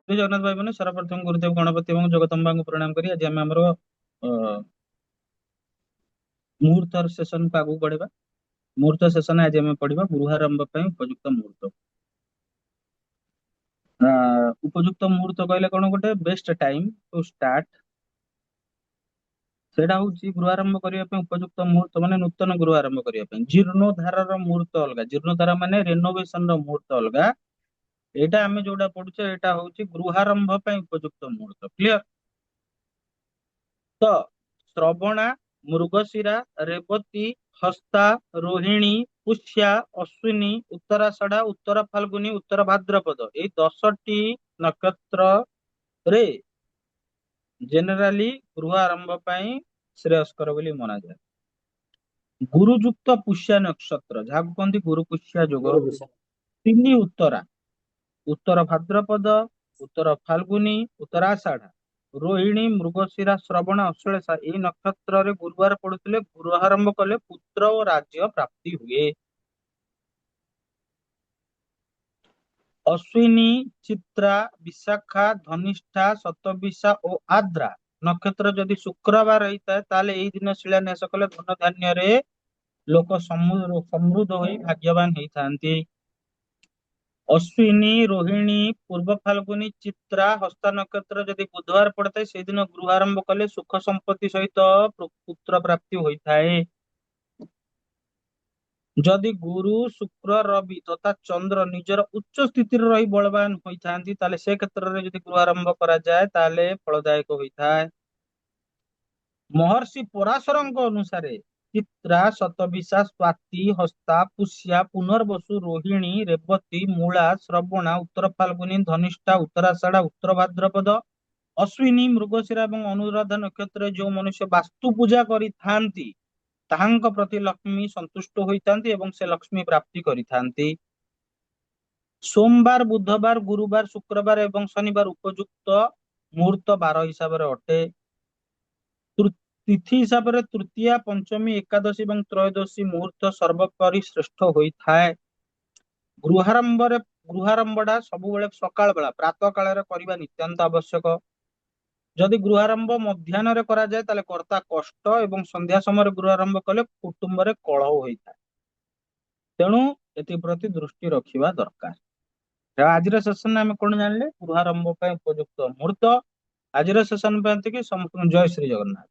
श्री जगन्नाथ भाई मैंने सर्वप्रथम गुरुदेव गणपति और जगदम्बा को प्रणाम करी आज आम आमर मुहूर्त सेशन को आगू बढ़ेगा। मुहूर्त सेशन आज आम पढ़ा गृहारंभ उपयुक्त मुहूर्त। उपयुक्त मुहूर्त कहले कौन गोटे बेस्ट टाइम टू स्टार्ट सेटा हूँ गृहारंभ करने उपयुक्त मुहूर्त माने नूतन गृह आरंभ करने जीर्णोद्धार मुहूर्त अलग जीर्णोद्धार माने रेनोवेशन मुहूर्त अलग एटा आमे जोड़ा पढ़ुचे एटा हूँ गृहारंभ उपयुक्त मुहूर्त क्लियर। तो श्रवणा मृगशिरा रेवती हस्ता रोहिणी पुष्या अश्विनी उत्तराषाढ़ा उत्तर फाल्गुनी उत्तर भाद्रपद ये 10टी नक्षत्र रे जेनेराली गृह आरंभ श्रेयस्कर बोली मना जाए। गुरुयुक्त पुष्या नक्षत्र जहाँ कहते गुरु पुष्या जोग तीन उत्तरा उत्तर भाद्रपद उत्तर फाल्गुनी उत्तराषाढ़ रोहिणी मृगशिरा श्रवण अश्लेषा ये नक्षत्र रे गुरुवार पड़ुଥିଲେ गृहारंभ कले पुत्र और राज्य प्राप्ति हुए। अश्विनी चित्रा विशाखा धनिष्ठा शतविशा और आद्रा नक्षत्र जदि शुक्रवार होता है ताले एई दिन शिलान्यास कले धन धान्य रे लोक समृद्ध होई भाग्यवान होइथांती। अश्विनी रोहिणी पूर्व फाल्गुनी चित्रा हस्ता नक्षत्र जदि बुधवार पड़ता है से दिन गृहारंभ कले सुख संपत्ति सहित पुत्र प्राप्ति होता है। जदि गुरु शुक्र रवि तथा चंद्र निजर उच्च स्थिति रही बलवान होइथांती ताले से क्षेत्र रे जदि गृहारंभ करा जाए ताले फलदायक होता है। महर्षि पराशरଙ୍କ अनुसारे चित्रा शतविशा स्वाति हस्ता पुष्या पुनर्वसु रोहिणी रेवती मूला श्रवणा उत्तर फाल्गुनी धनिष्ठा उत्तराषाढ़ा उत्तर भाद्रपद अश्विनी मृगशिरा और अनुराधा नक्षत्र जो मनुष्य वास्तु पूजा करिथांती ताहांक प्रति लक्ष्मी संतुष्ट होइथांती एवं से लक्ष्मी प्राप्ति करिथांती। सोमवार बुधवार गुरुवार शुक्रवार एवं शनिवार उपयुक्त मुहूर्त 12 हिसाब रे अटे। तिथि हिसाब से तृतीया पंचमी एकादशी और त्रयोदशी मुहूर्त सर्वोपरि श्रेष्ठ होता है। गृहारंभटा सब सकाल बेला प्रातः काल करने नितांत आवश्यक। जदि गृहारंभ मध्याह्न करा जाए ताले कर्ता कष्ट एवं संध्या समय गृहारंभ कले कुटुंब रे कलह होता है तेणु एप्रति दृष्टि रखा दरकार। आज सेसन आम कौन जानले गृहारंभ उपयुक्त मुहूर्त आज सेसन जय श्री जगन्नाथ।